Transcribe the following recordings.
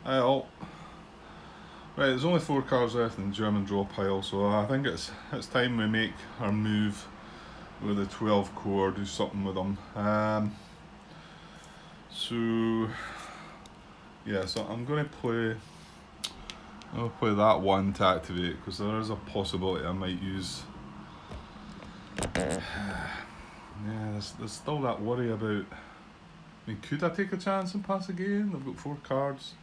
Oh, right. There's only 4 cards left in the German draw pile, so I think it's time we make our move with the 12 core. Do something with them. So yeah, so I'll play that one to activate because there is a possibility I might use. Yeah, there's still that worry about. I mean, could I take a chance and pass again? I've got 4 cards.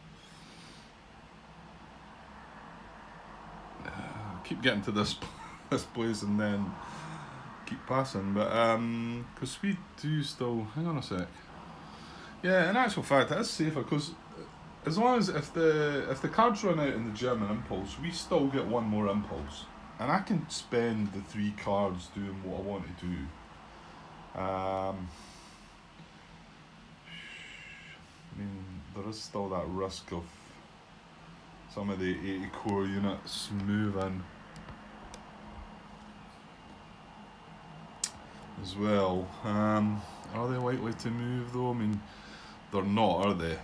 Keep getting to this this place and then keep passing, but because we do still. Hang on a sec. Yeah, in actual fact, it is safer because as long as if the cards run out in the German impulse, we still get one more impulse, and I can spend the 3 cards doing what I want to do. I mean, there is still that risk of some of the 80 core units moving as well. Are they likely to move though? I mean, they're not, are they?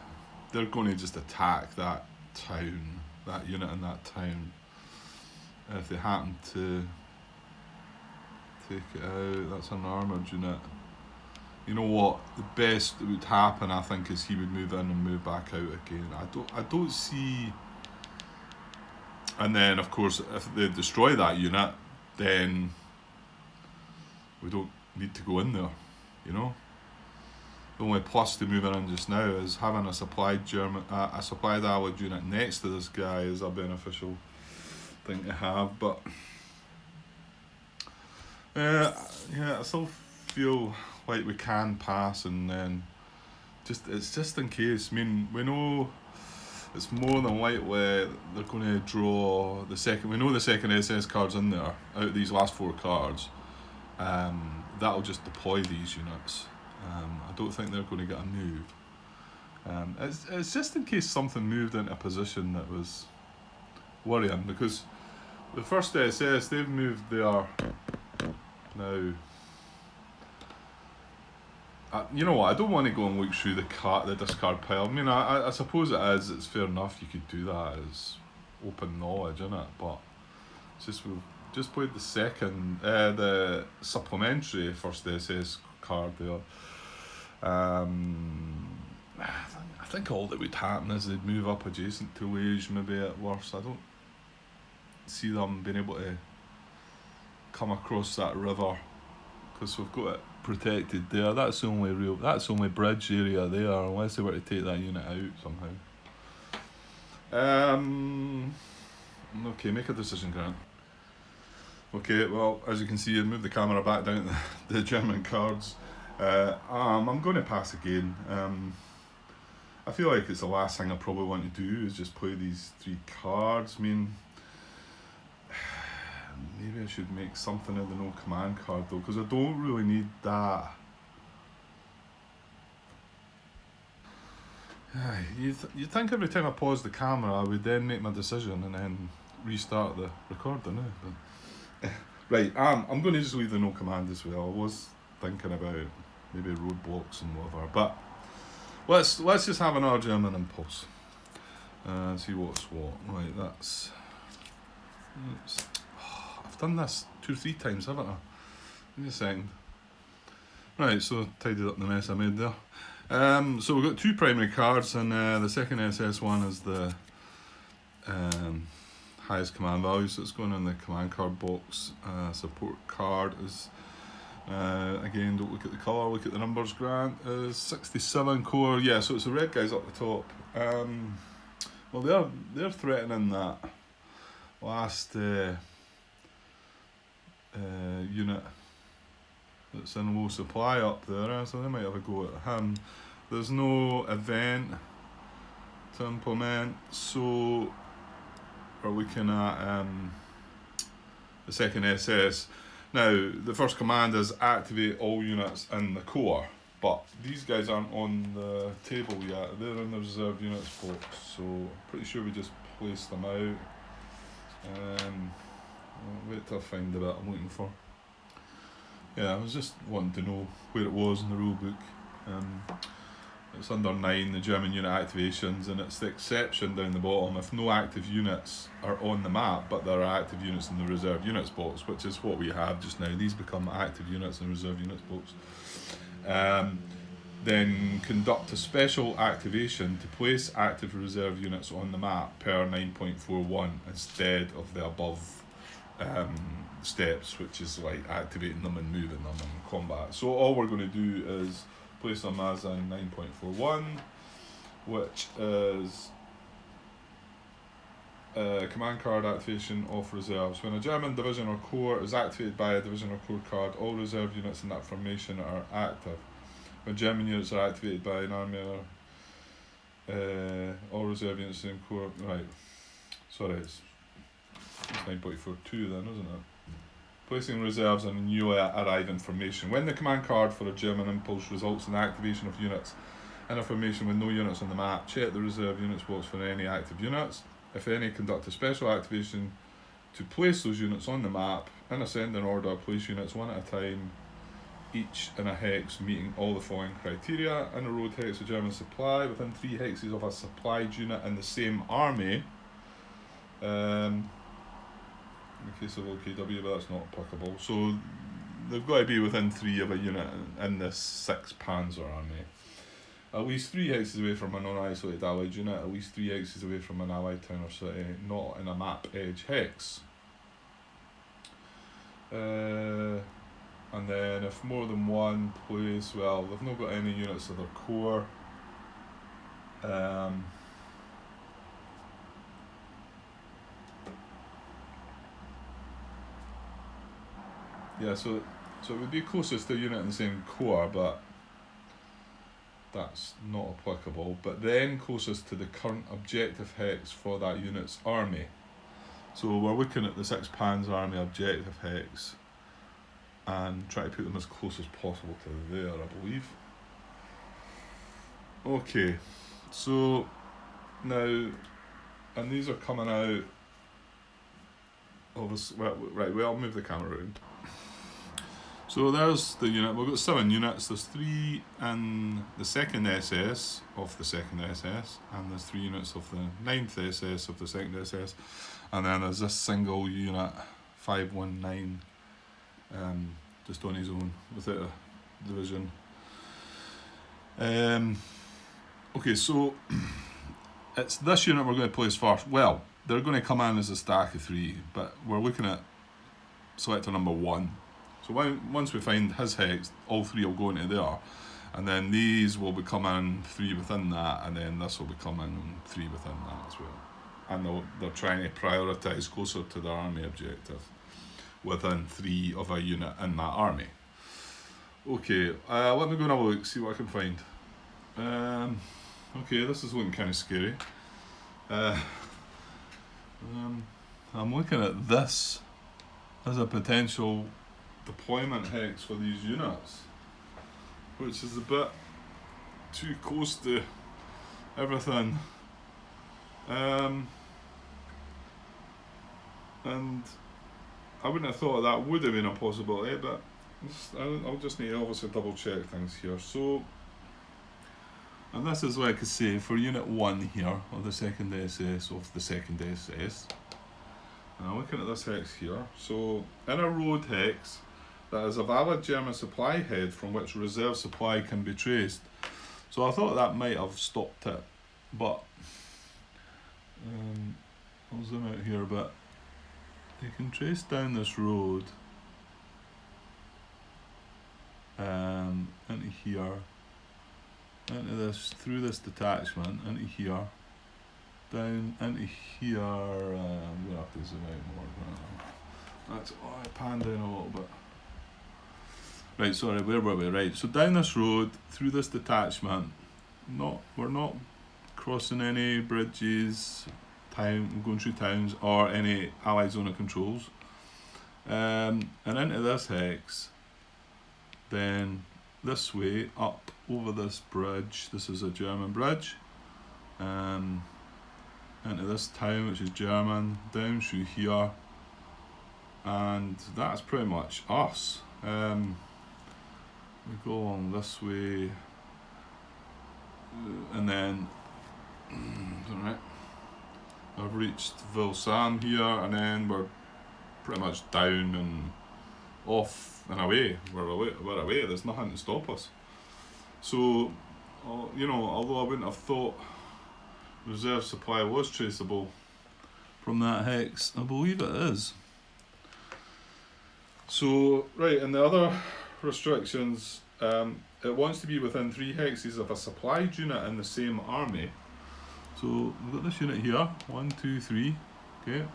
They're going to just attack that town, that unit in that town. If they happen to take it out, that's an armoured unit. You know what? The best that would happen, I think, is he would move in and move back out again. I don't see. And then, of course, if they destroy that unit, then we don't need to go in there. You know. The only plus to moving in just now is having a supplied allied unit next to this guy is a beneficial thing to have. But yeah, I still feel like we can pass, and then it's just in case. I mean, we know it's more than likely they're going to draw the second. We know the second SS card's in there out of these last 4 cards. That'll just deploy these units. I don't think they're going to get a move. It's just in case something moved into a position that was worrying, because the first SS, they've moved there now. You know what? I don't want to go and look through the discard pile. I mean, I suppose it's fair enough. You could do that as open knowledge, isn't it? But it's just we've just played the supplementary first SS card there. I think all that would happen is they'd move up adjacent to Liège, maybe at worst. I don't see them being able to come across that river because we've got it protected there. That's the only bridge area there, unless they were to take that unit out somehow. Okay, make a decision, Grant. Okay, well, as you can see, I moved the camera back down to the German cards. I'm going to pass again. I feel like it's the last thing I probably want to do is just play these 3 cards. I mean, maybe I should make something of the no command card though, because I don't really need that. You'd think every time I pause the camera I would then make my decision and then restart the recording. But right, I'm going to just leave the no command as well. I was thinking about maybe roadblocks and whatever, but let's just have another German impulse and see what's what. Right, that's I've done this 2 or 3 times, haven't I? Give me a second. Right, so tidied up the mess I made there. So we've got 2 primary cards, and the second SS one is the highest command value, so it's going in the command card box. Support card is, again, don't look at the colour, look at the numbers, Grant, is 67 core. Yeah, so it's the red guys up the top. Well, they're threatening that last unit that's in low supply up there, so they might have a go at him. There's no event to implement, so we're looking at the second SS. Now, the first command is activate all units in the core, but these guys aren't on the table yet. They're in the reserve units box, so I'm pretty sure we just place them out. I'll wait till I find the bit I'm looking for. Yeah, I was just wanting to know where it was in the rule book. It's under 9, the German unit activations, and it's the exception down the bottom if no active units are on the map, but there are active units in the reserve units box, which is what we have just now. These become active units in the reserve units box. Then conduct a special activation to place active reserve units on the map per 9.41 instead of the above steps, which is like activating them and moving them in combat. So all we're going to do is place them as in 9.41, which is command card activation of reserves. When a German division or corps is activated by a division or corps card, all reserve units in that formation are active. When German units are activated by an army or all reserve units in corps, right, sorry, it's 9.42 then, isn't it? Placing reserves in a new arriving formation. When the command card for a German impulse results in the activation of units in a formation with no units on the map, check the reserve units box for any active units. If any, conduct a special activation to place those units on the map in ascending order. Place units one at a time, each in a hex meeting all the following criteria. In a road hex, a German supply within 3 hexes of a supplied unit in the same army. In the case of OKW, but that's not applicable. So they've got to be within 3 of a unit in this 6 Panzer army. At least 3 hexes away from a non-isolated allied unit, at least 3 hexes away from an allied town or city, not in a map edge hex. And then if more than one place, well, they've not got any units of their core. Yeah, so it would be closest to a unit in the same core, but that's not applicable. But then closest to the current objective hex for that unit's army. So we're looking at the 6 Panzer army objective hex and try to put them as close as possible to there, I believe. Okay, so now, and these are coming out of this, right, well, I'll move the camera around. So there's the unit. We've got 7 units. There's 3 in the 2nd SS of the 2nd SS, and there's 3 units of the 9th SS of the 2nd SS, and then there's this single unit 519 just on his own without a division. Okay, so it's this unit we're going to place first. Well, they're going to come in as a stack of 3, but we're looking at selector number 1. So once we find his hex, all 3 will go into there, and then these will become in 3 within that, and then this will become in 3 within that as well. And they're trying to prioritise closer to their army objective within 3 of a unit in that army. Okay, let me go and have a look, see what I can find. Okay, this is looking kind of scary. I'm looking at this as a potential deployment hex for these units, which is a bit too close to everything. And I wouldn't have thought that would have been a possibility, but I'll just need to obviously double check things here. So, and this is like I say, for unit 1 here, of the 2nd SS of the 2nd SS. And I'm looking at this hex here. So, in a road hex, that is a valid German supply head from which reserve supply can be traced. So I thought that might have stopped it, but I'll zoom out here, but you can trace down this road into here, into this, through this detachment, into here, down into here. I'm going to have to zoom out more. That's, I panned down a little bit. Right, sorry, where were we? Right, so down this road, through this detachment, we're not crossing any bridges, going through towns, or any Allied zone of controls. And into this hex, then this way, up over this bridge, this is a German bridge, into this town, which is German, down through here, and that's pretty much us. We go along this way, and then alright, I've reached Vilsam here, and then we're pretty much down and off and away. We're away. There's nothing to stop us. So, although I wouldn't have thought reserve supply was traceable from that hex, I believe it is. So, right, and the other restrictions, it wants to be within 3 hexes of a supplied unit in the same army. So we've got this unit here, 1, 2, 3, okay,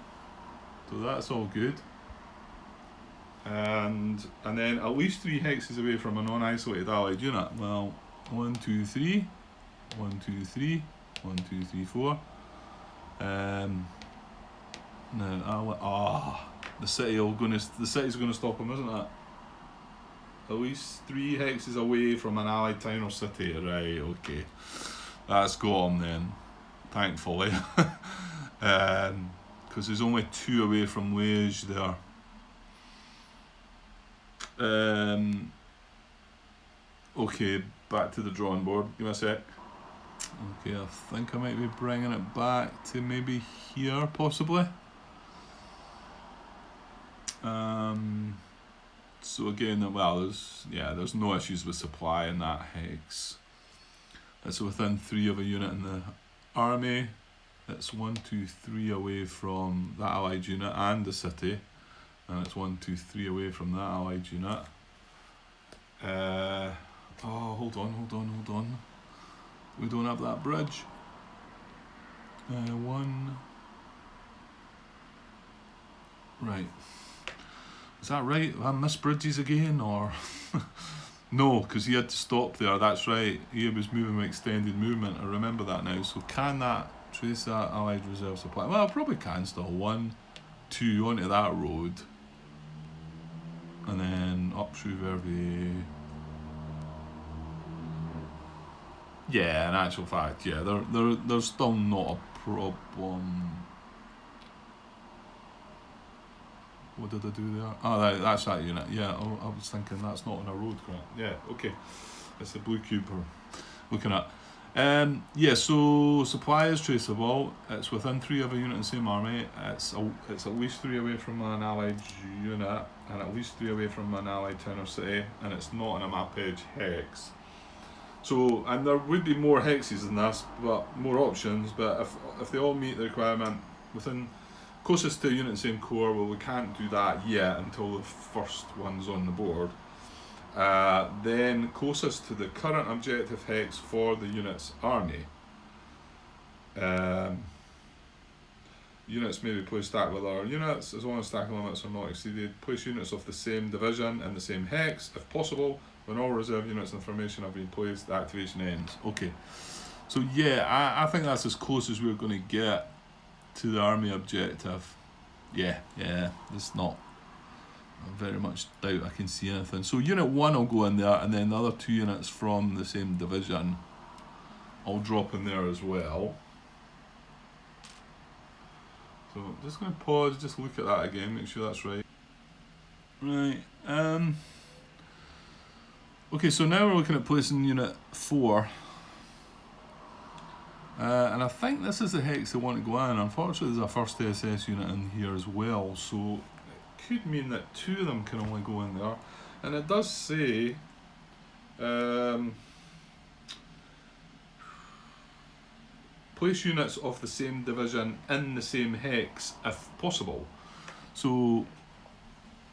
so that's all good. And then at least 3 hexes away from a non-isolated allied unit. Well, 1, 2, 3, 1, 2, 3, 1, 2, 3, 4. Now, the city's gonna stop him, isn't it? At least 3 hexes away from an allied town or city. Right, okay. That's got him then, thankfully. Because there's only 2 away from Liège there. Okay, back to the drawing board. Give me a sec. Okay, I think I might be bringing it back to maybe here, possibly. So again, well, there's no issues with supply in that hex. It's within 3 of a unit in the army. It's 1, 2, 3 away from that allied unit and the city, and it's 1, 2, 3 away from that allied unit. Hold on. We don't have that bridge. 1. Right. Is that right? I missed bridges again, or no? Because he had to stop there. That's right. He was moving with extended movement. I remember that now. So can that trace that allied reserve supply? Well, I probably can still. 1, 2 onto that road, and then up through Verviers. Yeah, in actual fact, yeah, there's still not a problem. What did I do there? Oh, that's that unit. Yeah, I was thinking that's not on a road, correct? Yeah, okay. It's the blue cube we're looking at. Yeah, so supply is traceable. It's within 3 of a unit in the same army. It's at least 3 away from an allied unit, and at least 3 away from an allied town or city, and it's not in a map edge hex. So, and there would be more hexes than this, but more options. But if they all meet the requirement within closest to a unit in the same core, well, we can't do that yet until the first one's on the board. Then closest to the current objective hex for the unit's army. Units may be placed stacked with other units as long as stacking limits are not exceeded. Place units of the same division in the same hex if possible. When all reserve units in formation have been placed, the activation ends. Okay, so yeah, I think that's as close as we're going to get to the army objective. Yeah, there's not very much doubt I can see anything. So unit 1 will go in there, and then the other 2 units from the same division I'll drop in there as well. So I'm just going to pause, just look at that again, make sure that's right. Right, okay, so now we're looking at placing unit 4. And I think this is the hex they want to go in. Unfortunately, there's a first SS unit in here as well, so it could mean that 2 of them can only go in there. And it does say place units of the same division in the same hex if possible. So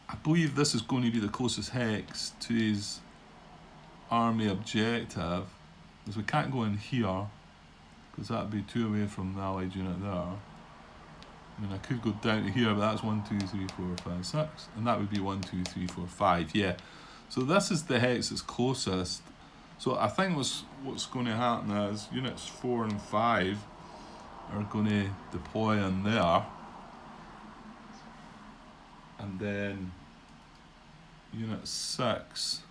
I believe this is going to be the closest hex to his army objective, because we can't go in here because that'd be 2 away from the allied unit there. I mean, I could go down to here, but that's 1, 2, 3, 4, 5, 6, and that would be 1, 2, 3, 4, 5. Yeah, so this is the hex that's closest. So I think what's going to happen is units 4 and 5 are going to deploy in there, and then unit 6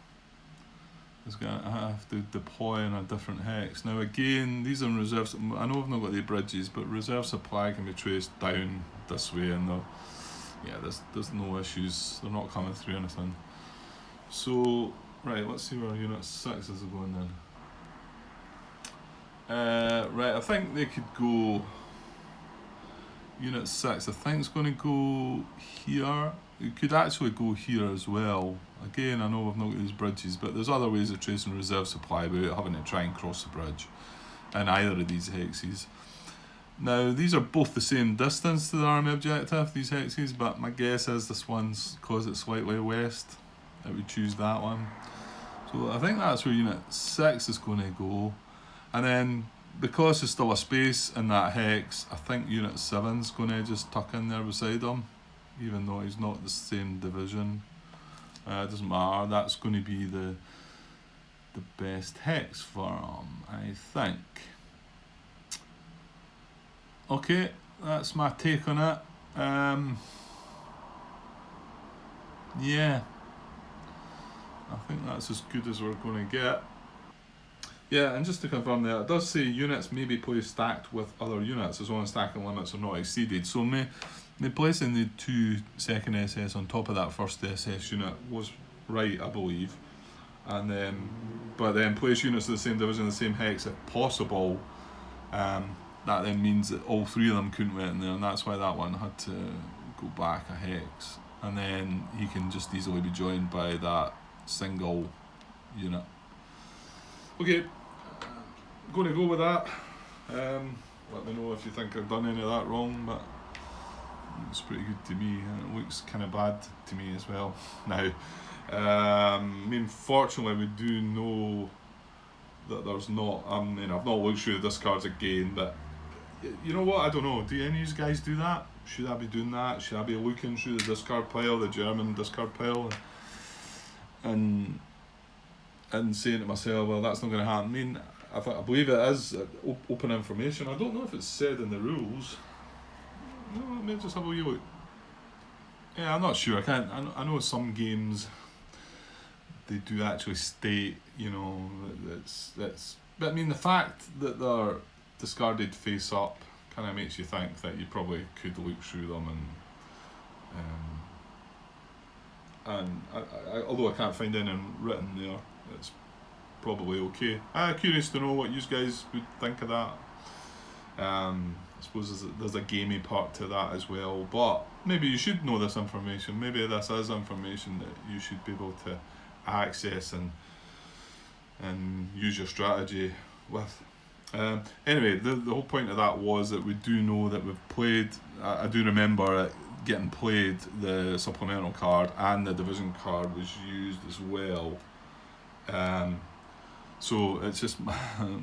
is going to have to deploy in a different hex. Now again, these are reserves. I know I've not got the bridges, but reserve supply can be traced down this way, and there's no issues. They're not coming through anything. So right, let's see where unit 6 is going then. Right, I think they could go Unit 6. I think it's going to go here. It could actually go here as well. Again, I know we've not got these bridges, but there's other ways of tracing reserve supply without having to try and cross the bridge in either of these hexes. Now, these are both the same distance to the army objective, these hexes, but my guess is this one's, because it's slightly west, it would choose that one. So I think that's where Unit 6 is going to go. And then, because there's still a space in that hex, I think Unit 7's going to just tuck in there beside him, even though he's not the same division. It doesn't matter, that's going to be the best hex for him, I think. Okay, that's my take on it. Yeah, I think that's as good as we're going to get. Yeah, and just to confirm there, it does say units may be placed stacked with other units as long as stacking limits are not exceeded. So me placing the 2 second SS on top of that first SS unit was right, I believe. And then, but then place units of the same division, the same hex if possible. That then means that all 3 of them couldn't get in there, and that's why that one had to go back a hex. And then he can just easily be joined by that single unit. Okay, I'm going to go with that. Let me know if you think I've done any of that wrong, but it's pretty good to me, and it looks kind of bad to me as well. Now, I mean, fortunately we do know that there's not, I mean, I've not looked through the discards again, but you know what, I don't know, do any of you guys do that? Should I be doing that? Should I be looking through the discard pile, the German discard pile, and saying to myself, well, that's not going to happen? I mean, I believe it is open information. I don't know if it's said in the rules. No, let me just have a wee look. Yeah, I'm not sure. I know some games they do actually state, you know, that's. But I mean, the fact that they're discarded face up kind of makes you think that you probably could look through them, and I although I can't find anything written there, it's probably okay. Curious to know what you guys would think of that. I suppose there's a gamey part to that as well, but maybe you should know this information. Maybe this is information that you should be able to access and use your strategy with. Anyway, the whole point of that was that we do know that we've played, I do remember it getting played, the supplemental card and the division card was used as well. So it's just,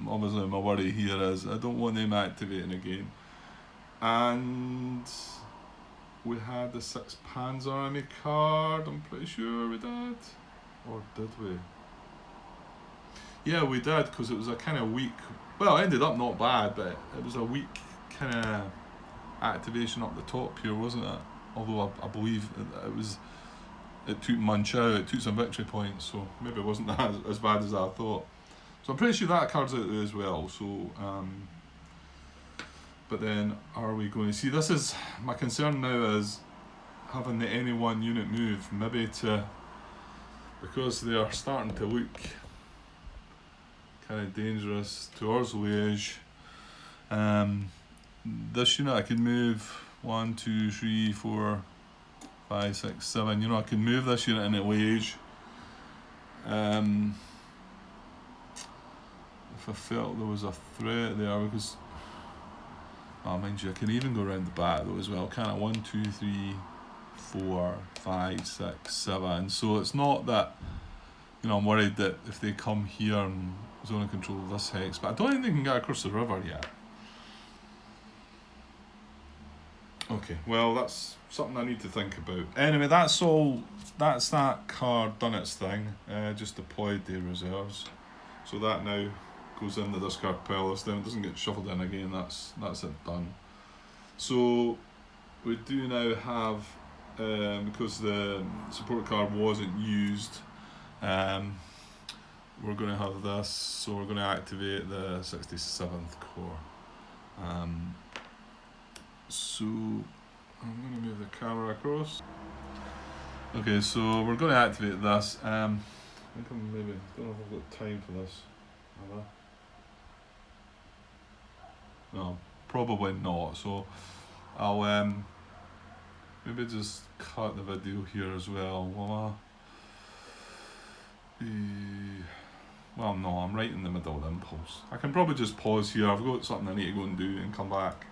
obviously my worry here is I don't want them activating again. And we had the 6 Panzer Army card, I'm pretty sure we did. Or did we? Yeah, we did, because it was a kind of weak, well, it ended up not bad, but it was a weak kind of activation up the top here, wasn't it? Although I believe it took Munch out, it took some victory points, so maybe it wasn't as bad as I thought. So I'm pretty sure that card's out there as well. So, but then are we going to see? This is my concern now, is having the any one unit move, maybe to, because they are starting to look kind of dangerous towards Liège. This unit I can move 1, 2, 3, 4, 5, 6, 7. You know, I can move this unit into Liège. If I felt there was a threat there, because, oh, mind you, I can even go around the back though as well. Kind of 1, 2, 3, 4, 5, 6, 7. So it's not that, you know, I'm worried that if they come here and zone of control of this hex, but I don't think they can get across the river yet. Okay, well, that's something I need to think about. Anyway, that's that card done its thing, just deployed the reserves. So that now goes in the discard pile. This time it doesn't get shuffled in again, that's it done. So we do now have, because the support card wasn't used, we're going to have this, so we're going to activate the 67th Corps. So I'm going to move the camera across. Okay, so we're going to activate this. I think I'm maybe, don't know if I've got time for this. Have I? No, probably not. So I'll maybe just cut the video here as well. Will I? Well, no, I'm right in the middle of the impulse. I can probably just pause here. I've got something I need to go and do and come back,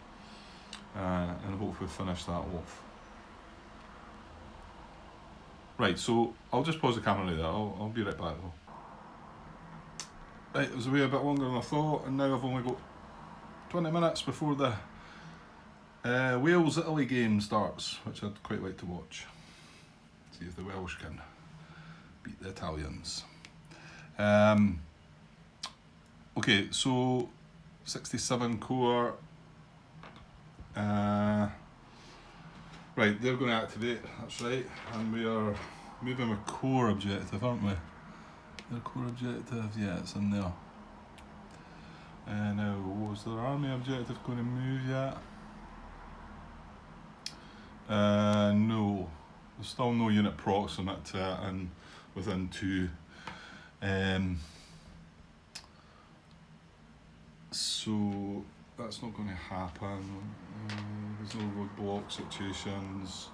and hopefully finish that off. Right, so I'll just pause the camera there. I'll be right back though. Right, it was away a bit longer than I thought, and now I've only got 20 minutes before the Wales-Italy game starts, which I'd quite like to watch. See if the Welsh can beat the Italians. Okay, so 67 core. Right, they're going to activate, that's right, and we are moving with core objective, aren't we? Their core objective, yeah, it's in there. Now, was their army objective going to move yet? No, there's still no unit proximate to it and within 2. So that's not going to happen. There's no roadblock situations.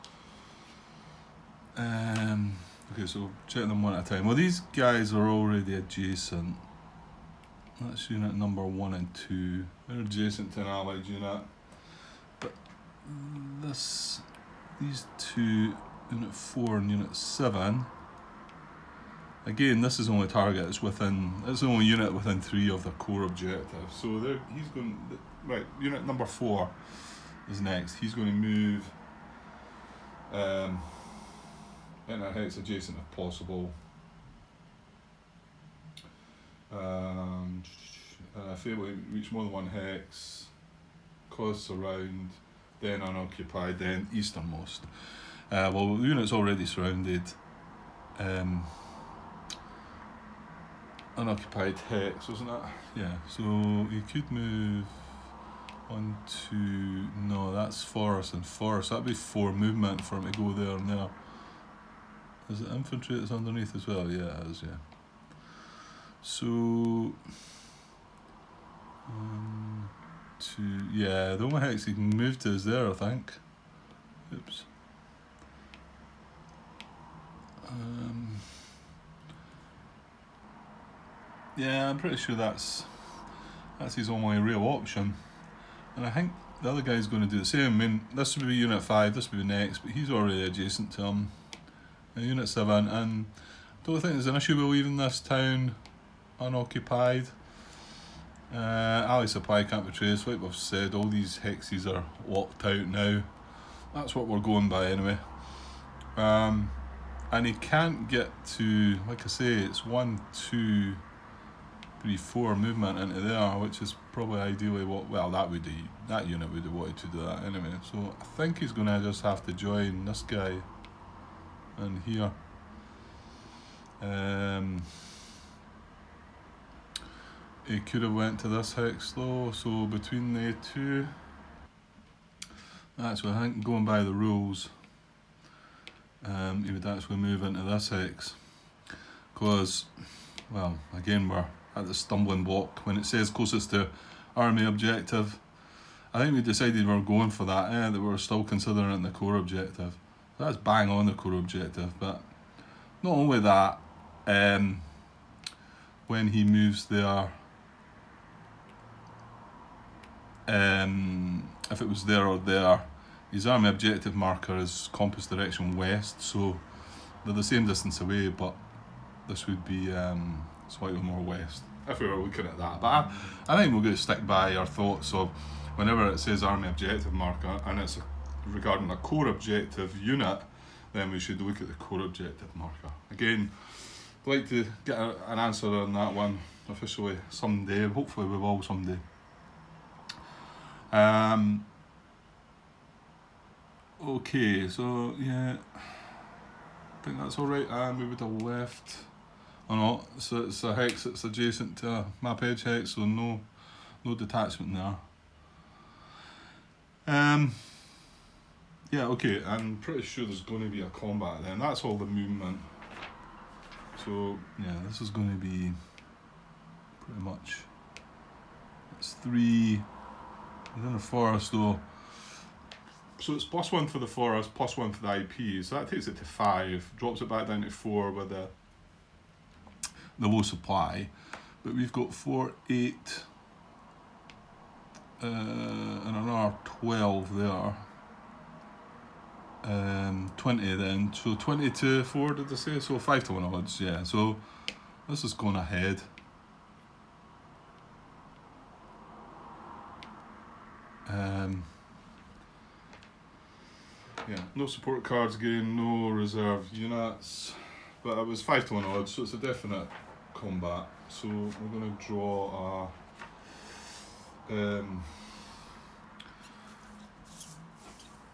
Okay, so check them one at a time. Well, these guys are already adjacent. That's unit number 1 and 2. They're adjacent to an allied unit. But these two, unit 4 and unit 7, again, this is only target. It's the only unit within 3 of the core objective. So he's going, right, unit number 4 is next. He's going to move in a hex adjacent if possible. If able to reach more than 1 hex, cause surround, then unoccupied, then easternmost. Well, the unit's already surrounded. Unoccupied hex, wasn't it? Yeah, so you could move 1, 2, no, that's forest and forest. That'd be 4 movement for him to go there and there. Is it infantry that's underneath as well? Yeah, it is, yeah. So 1, 2, yeah, the only hex he can move to is there, I think. Oops. Yeah, I'm pretty sure that's his only real option. And I think the other guy's going to do the same. I mean, this would be unit 5, this would be next, but he's already adjacent to him. Unit 7, and I don't think there's an issue with leaving this town unoccupied. Ally supply can't be traced, like we've said, all these hexes are locked out now. That's what we're going by anyway. And he can't get to, like I say, it's 1, 2, 3, 4 movement into there, which is probably ideally that unit would have wanted to do that anyway. So I think he's going to just have to join this guy in here. He could have went to this hex though, so between the 2, actually I think going by the rules, he would actually move into this hex, because, well, again, we're at the stumbling block when it says closest to army objective. I think we decided we were going for that, that we were still considering it the core objective. That's bang on the core objective, but not only that, when he moves there, if it was there or there, his army objective marker is compass direction west, so they're the same distance away, but this would be slightly more west, if we were looking at that. But I think we're going to stick by our thoughts of whenever it says army objective marker and it's regarding a core objective unit, then we should look at the core objective marker. Again, I'd like to get an answer on that one officially someday. Hopefully we will someday. Okay, so yeah, I think that's alright, and we would have left, oh no, so it's a hex that's adjacent to a map edge hex, so no detachment there. Yeah, okay, I'm pretty sure there's going to be a combat then, that's all the movement. So yeah, this is going to be pretty much, it's 3, Within the forest though. So it's +1 for the forest, +1 for the IP, so that takes it to 5, drops it back down to 4 with the low supply. But we've got 4, 8, and another 12 there. 20 then, so 20 to 4 did I say? So 5 to 1 odds, yeah. So this is going ahead. Yeah, no support cards again, no reserve units, but it was 5 to 1 odds, so it's a definite combat. So we're going to draw a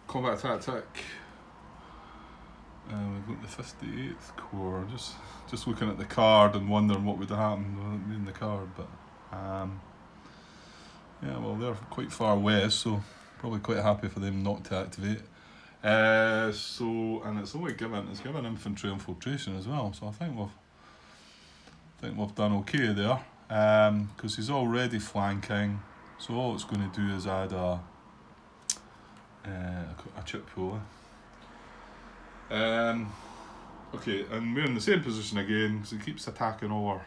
combat tactic. We've got the 58th Corps, just looking at the card and wondering what would happen in the card, but yeah, well, they're quite far west, so probably quite happy for them not to activate. So, and it's given infantry infiltration as well, so I think we've done okay there, because he's already flanking, so all it's going to do is add a chip pool. Okay, and we're in the same position again, because he keeps attacking our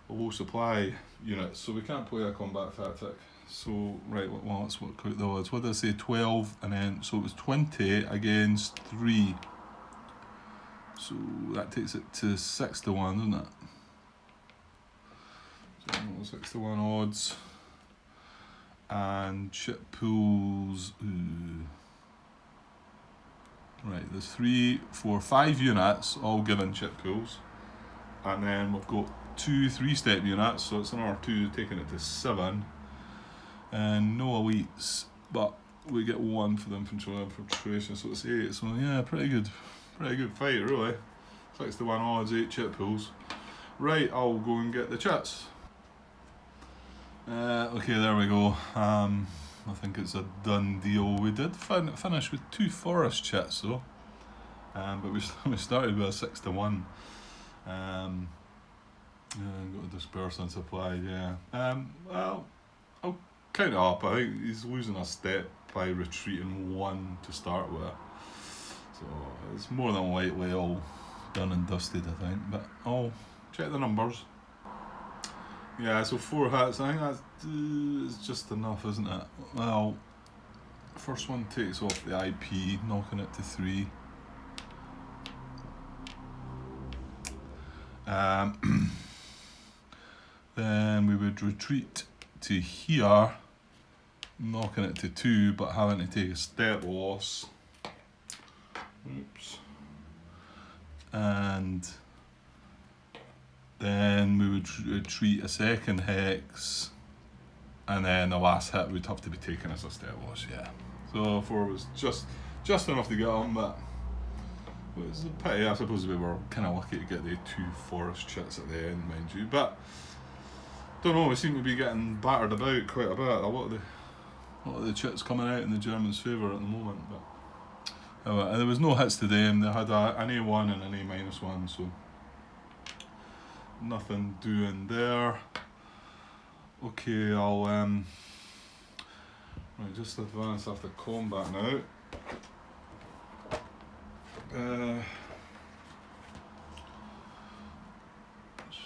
low supply units, so we can't play a combat tactic. So, right, well, let's work out the odds. What did I say? 12, and then, so it was 20 against 3. So that takes it to 6 to 1, doesn't it? So 6 to 1 odds. And chip pools. Right, there's 3, 4, 5 units, all given chip pools. And then we've got 2 3-step units, so it's another 2 taking it to 7. And no elites, but we get 1 for the infiltration, so it's 8. So yeah, pretty good fight really. 6 to 1 odds, 8 chip pools. Right, I'll go and get the chits. Okay, there we go. I think it's a done deal. We did finish with 2 forest chits though, but we started with a 6 to 1. Yeah, got to disperse and supply. Yeah. Well, I'll count it up. I think he's losing a step by retreating 1 to start with, so it's more than likely all done and dusted, I think. But I'll check the numbers. Yeah, so 4 hits. I think that's just enough, isn't it? Well, first one takes off the IP, knocking it to 3. Then we would retreat to here, knocking it to 2, but having to take a step loss. Oops. And then we would retreat a second hex, and then the last hit would have to be taken as a step loss. Yeah. So 4 was just enough to get on, but it was a pity. I suppose we were kind of lucky to get the 2 forest chits at the end, mind you. But don't know. We seem to be getting battered about quite a bit. A lot of the chits coming out in the Germans' favour at the moment. But there was no hits to them. They had an A1 and an A-1, so nothing doing there. Okay, I'll right, just advance after combat now.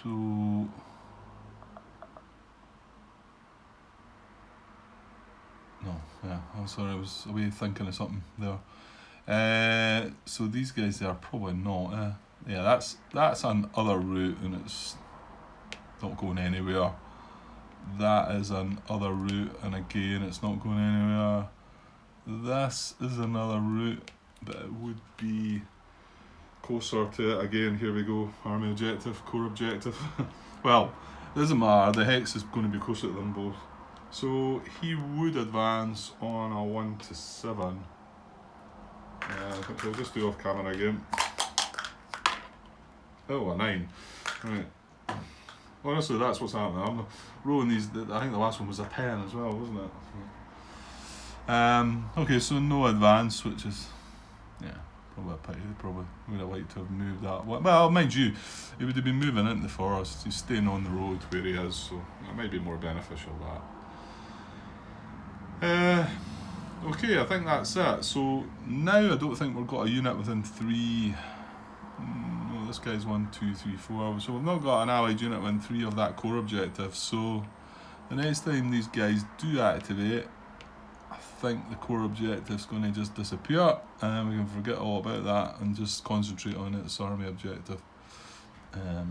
So no, yeah, I'm sorry, I was away thinking of something there. So these guys there are probably not. Yeah, that's another route, and it's not going anywhere. That is another route, and again, it's not going anywhere. This is another route, but it would be closer to it. Again, here we go. Army objective, core objective. Well, it doesn't matter. The hex is going to be closer to them both. So he would advance on a 1 to 7. I'll just do off camera again. Oh, a 9. Right. Honestly, that's what's happening. I'm rolling these. I think the last one was a 10 as well, wasn't it? Okay, so no advance, which is, yeah, probably a pity. They probably would have liked to have moved that. Well, mind you, he would have been moving into the forest. He's staying on the road where he is, so it might be more beneficial that. Okay, I think that's it. So now I don't think we've got a unit within 3. No, this guy's 1, 2, 3, 4. So we've not got an allied unit within 3 of that core objective. So the next time these guys do activate, I think the core objective's going to just disappear, and we can forget all about that and just concentrate on its army objective. Yeah.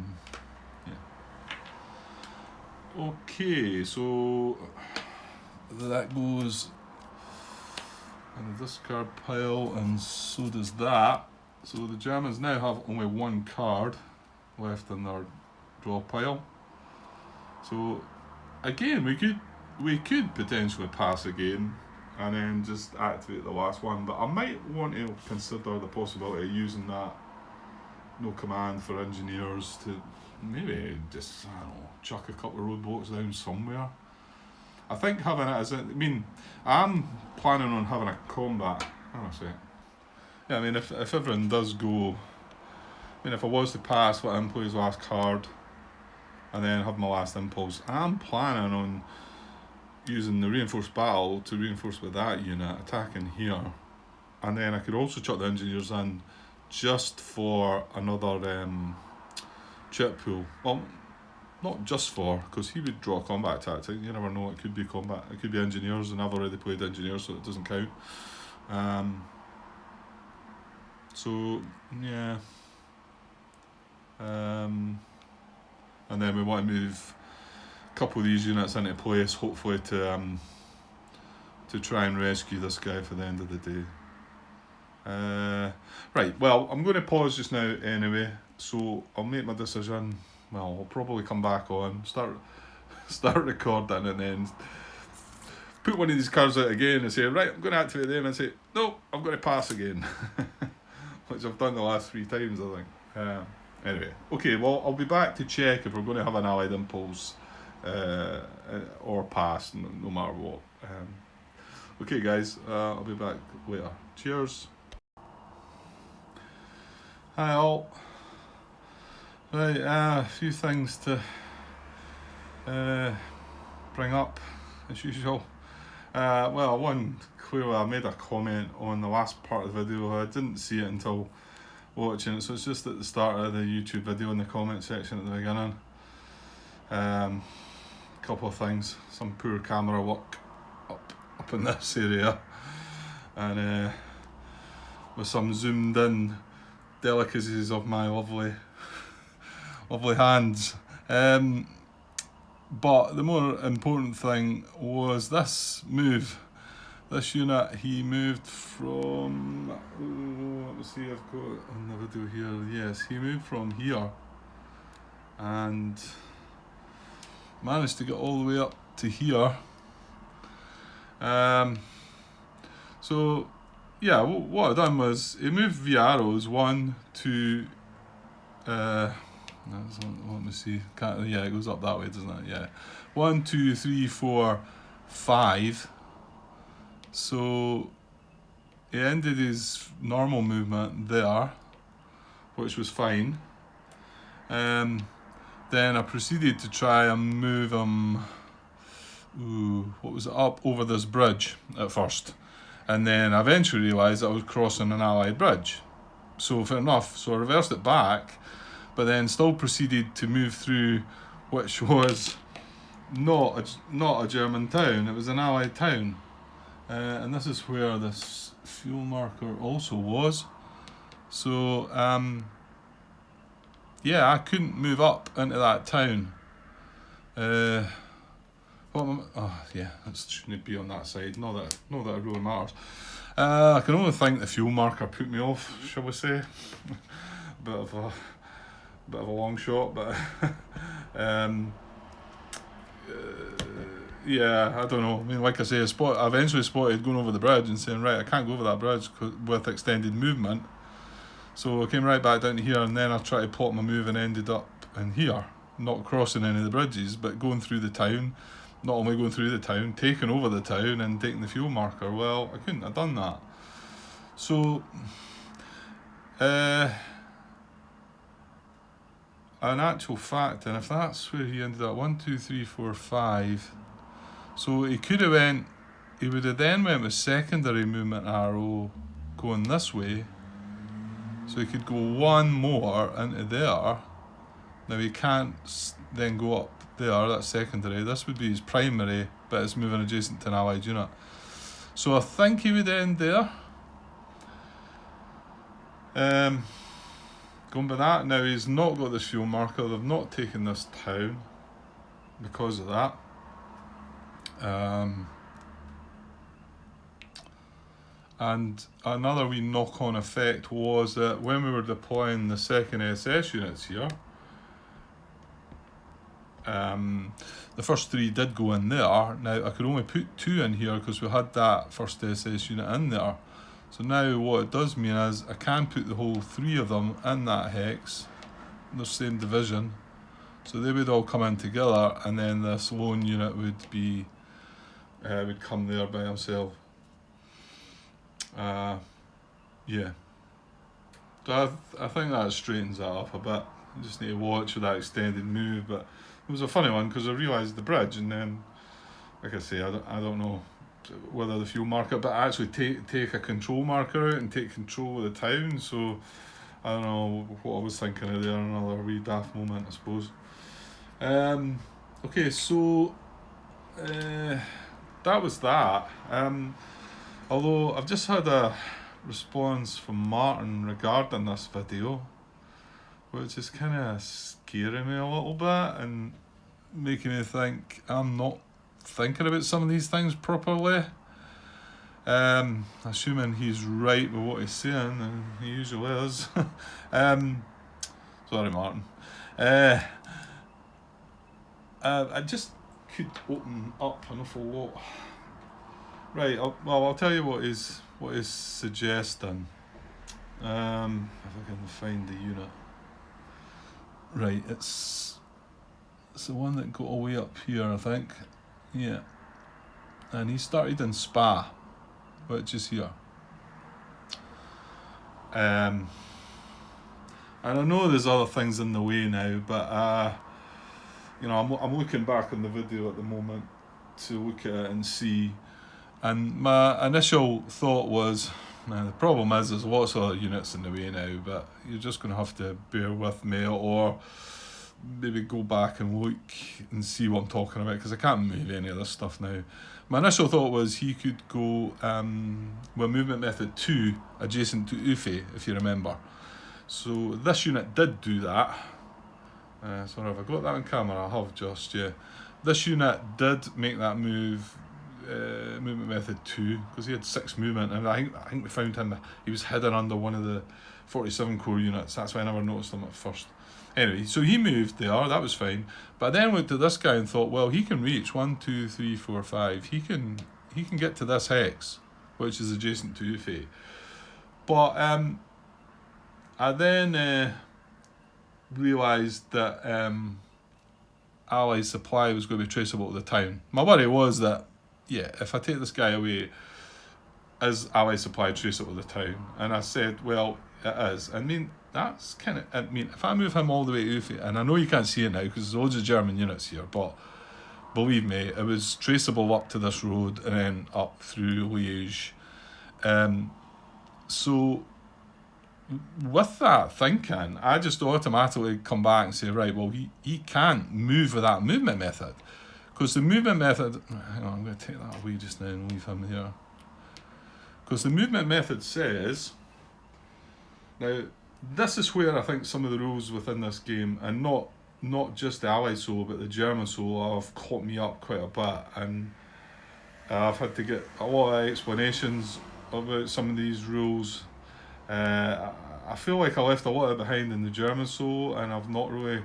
Okay, so that goes in the discard pile, and so does that. So the Germans now have only 1 card left in their draw pile. So again, we could potentially pass again and then just activate the last one, but I might want to consider the possibility of using that no command for engineers to maybe just, I don't know, chuck a couple of roadblocks down somewhere. I think having it as I'm planning on having a combat. Honestly, yeah. I mean, if everyone does go, if I was to pass what Implo's last card, and then have my last impulse, I'm planning on using the reinforced battle to reinforce with that unit, attacking here, and then I could also chuck the engineers in just for another chip pool. Well, not just for, because he would draw a combat tactic. You never know, it could be combat, it could be engineers, and I've already played engineers, so it doesn't count. So yeah. And then we want to move a couple of these units into place, hopefully to try and rescue this guy for the end of the day. Right, well, I'm going to pause just now anyway, so I'll make my decision. Well, I'll probably come back on, start recording, and then put one of these cards out again and say, right, I'm going to activate them, and say, no, I'm going to pass again. Which I've done the last 3 times, I think. Anyway, okay, well, I'll be back to check if we're going to have an allied impulse or pass, no matter what. Okay, guys, I'll be back later. Cheers. Hi all. Right, a few things to bring up as usual. Well, one, clearly I made a comment on the last part of the video. I didn't see it until watching it, so it's just at the start of the YouTube video in the comment section at the beginning. Couple of things, some poor camera work up in this area, and with some zoomed in delicacies of my lovely hands. But the more important thing was this move. This unit, he moved from, let me see, I've got on the video here, yes, he moved from here and managed to get all the way up to here. So yeah, what I've done was he moved via arrows 1, 2, let me see, yeah, it goes up that way, doesn't it? Yeah, 1, 2, 3, 4, 5. So he ended his normal movement there, which was fine. Then I proceeded to try and move him, up over this bridge at first. And then I eventually realised I was crossing an allied bridge. So fair enough, so I reversed it back, but then still proceeded to move through, which was not a German town, it was an allied town. And this is where this fuel marker also was. So yeah, I couldn't move up into that town. Yeah, that shouldn't be on that side. Not that it really matters. I can only think the fuel marker put me off, shall we say? bit of a long shot, but yeah, I don't know. I mean, like I say, I eventually spotted going over the bridge and saying, right, I can't go over that bridge with extended movement. So I came right back down to here, and then I tried to plot my move and ended up in here, not crossing any of the bridges, but going through the town. Not only going through the town, taking over the town and taking the fuel marker. Well, I couldn't have done that. So, in actual fact, and if that's where he ended up, 1, 2, 3, 4, 5. So he could have went he would have then went with secondary movement arrow going this way. So he could go one more into there. Now he can't then go up there, that's secondary. This would be his primary, but it's moving adjacent to an allied unit. So I think he would end there. Going by that, now he's not got this fuel marker, they've not taken this town because of that. And another wee knock-on effect was that when we were deploying the second SS units here, the first 3 did go in there. Now I could only put 2 in here because we had that first SS unit in there. So now what it does mean is I can put the whole 3 of them in that hex, in the same division. So they would all come in together, and then this lone unit would be would come there by himself. Yeah. So I think that straightens that up a bit. You just need to watch for that extended move, but it was a funny one because I realised the bridge, and then, like I say, I don't know whether the fuel marker, but I actually take a control marker out and take control of the town, so I don't know what I was thinking of there, another wee daft moment I suppose. Okay, so that was that. Although I've just had a response from Martin regarding this video, which is kind of scaring me a little bit and making me think I'm not thinking about some of these things properly. Assuming he's right with what he's saying, and he usually is. Sorry, Martin. I just could open up an awful lot. Right, I'll tell you what he's suggesting. If I can find the unit. Right, it's the one that got away up here, I think. Yeah. And he started in Spa, which is here. And I know there's other things in the way now, but you know, I'm looking back on the video at the moment to look at it and see. And my initial thought was, now the problem is there's lots of other units in the way now, but you're just going to have to bear with me, or maybe go back and look and see what I'm talking about, because I can't move any of this stuff now. My initial thought was he could go with movement method 2 adjacent to Ufe, if you remember. So this unit did do that. Sorry, have I got that on camera? I have just, yeah. This unit did make that move, movement method 2, because he had 6 movement, and I think we found him, he was hidden under one of the 47 core units. That's why I never noticed him at first. Anyway, so he moved there, that was fine. But I then looked at this guy and thought, well, he can reach 1, 2, 3, 4, 5. He can get to this hex, which is adjacent to Ufe. But I then realised that Allied supply was going to be traceable to the town. My worry was that, yeah, if I take this guy away, is Allied supply traceable to the town? And I said, well, it is. I mean, that's kind of, I mean, if I move him all the way to Ufe, and I know you can't see it now because there's loads of German units here, but believe me, it was traceable up to this road and then up through Liège. So with that thinking, I just automatically come back and say, right, well, he can't move with that movement method. Because the movement method, hang on, I'm going to take that away just now and leave him here. Because the movement method says, now, this is where I think some of the rules within this game, and not just the Allied solo, but the German solo, have caught me up quite a bit, and I've had to get a lot of explanations about some of these rules. I feel like I left a lot of it behind in the German solo, and I've not really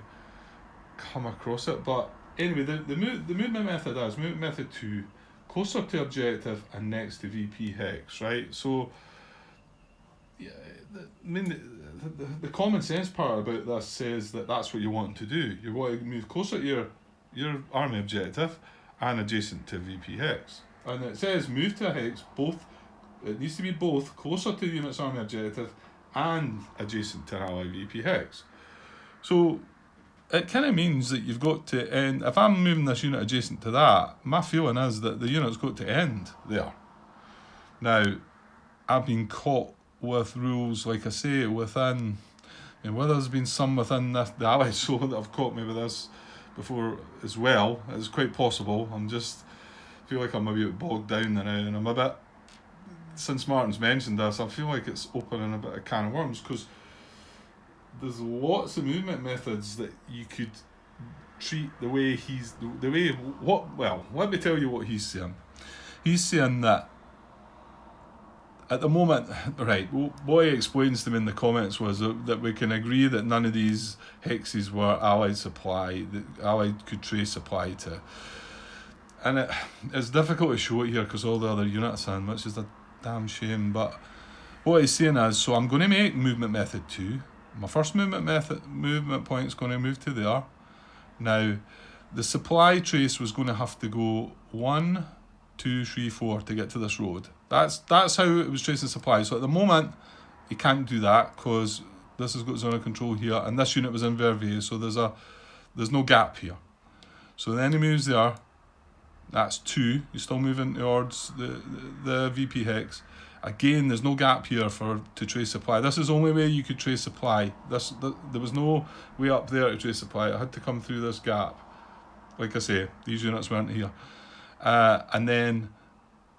come across it. But anyway, the movement method is movement method 2, closer to objective and next to VP hex, right? So, yeah, I mean, the common sense part about this says that that's what you want to do. You want to move closer to your army objective and adjacent to VP hex. And it says move to a hex, both, it needs to be both closer to the unit's army objective and adjacent to an allied VP hex. So it kind of means that you've got to end. If I'm moving this unit adjacent to that, my feeling is that the unit's got to end there. Now, I've been caught with rules, like I say, within, and whether there's been some within the Allied solo that have caught me with this before as well. It's quite possible. I'm just feel like I'm a bit bogged down now, and I'm a bit, since Martin's mentioned this, I feel like it's opening a bit of can of worms, because there's lots of movement methods that you could treat the way he's, the way, what, well, let me tell you what he's saying. He's saying that at the moment, right, what he explains to me in the comments was that we can agree that none of these hexes were Allied supply, that Allied could trace supply to. And it's difficult to show it here because all the other units in, which is a damn shame. But what he's saying is, so I'm going to make movement method 2. My first movement point is going to move to there. Now, the supply trace was going to have to go 1, 2, 3, 4 to get to this road. That's how it was tracing supply. So at the moment, you can't do that because this has got zone of control here, and this unit was in Verviers, so there's no gap here. So then he moves there. That's 2. You're still moving towards the VP hex. Again, there's no gap here to trace supply. This is the only way you could trace supply. There was no way up there to trace supply. It had to come through this gap. Like I say, these units weren't here. And then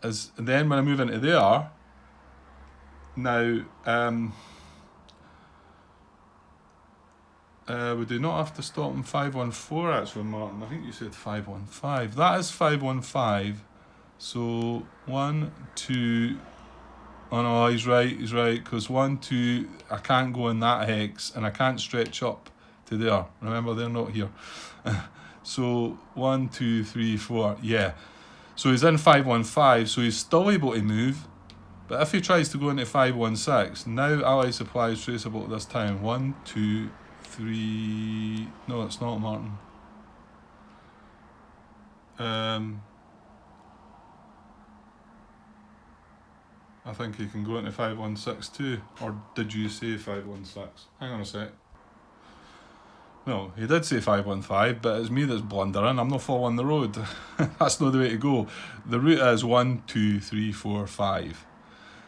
when I move into there, now we do not have to stop in 514 actually, Martin. I think you said 515. That is 515. So 1, 2. Oh no, he's right, because 1, 2, I can't go in that hex and I can't stretch up to there. Remember, they're not here. So 1, 2, 3, 4, yeah. So he's in 515, so he's still able to move. But if he tries to go into 516, now Allied supply is traceable to this town. 1, 2, 3. No, it's not, Martin. I think he can go into 516 too. Or did you say 516? Hang on a sec. No, he did say 515, but it's me that's blundering. I'm not following the road. That's not the way to go. The route is 1, 2, 3, 4, 5.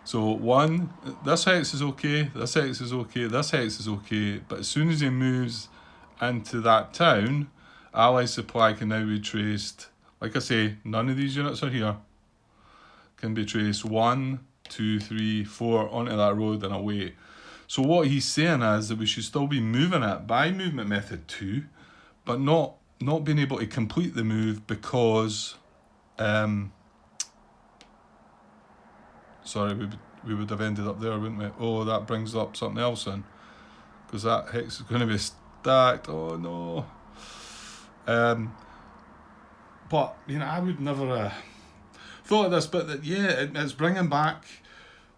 So 1, this hex is okay, this hex is okay, this hex is okay, but as soon as he moves into that town, Allied supply can now be traced. Like I say, none of these units are here. Can be traced 1, 2, 3, 4 onto that road and away. So what he's saying is that we should still be moving it by movement method 2, but not being able to complete the move because sorry, we would have ended up there, wouldn't we? Oh, that brings up something else in, because that hex is going to be stacked. Oh no. But you know, I would never thought of this, but that, yeah, it's bringing back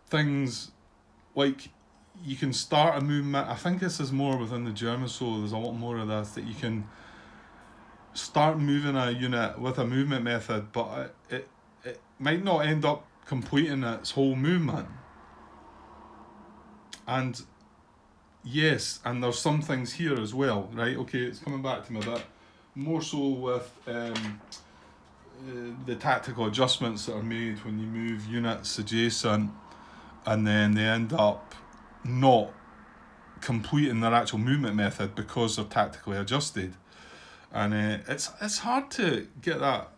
things like you can start a movement. I think this is more within the German solo. There's a lot more of this, that you can start moving a unit with a movement method, but it might not end up completing its whole movement. And yes, and there's some things here as well, right? Okay, it's coming back to me a bit more so with the tactical adjustments that are made when you move units adjacent, and then they end up not completing their actual movement method because they're tactically adjusted. And it's hard to get that.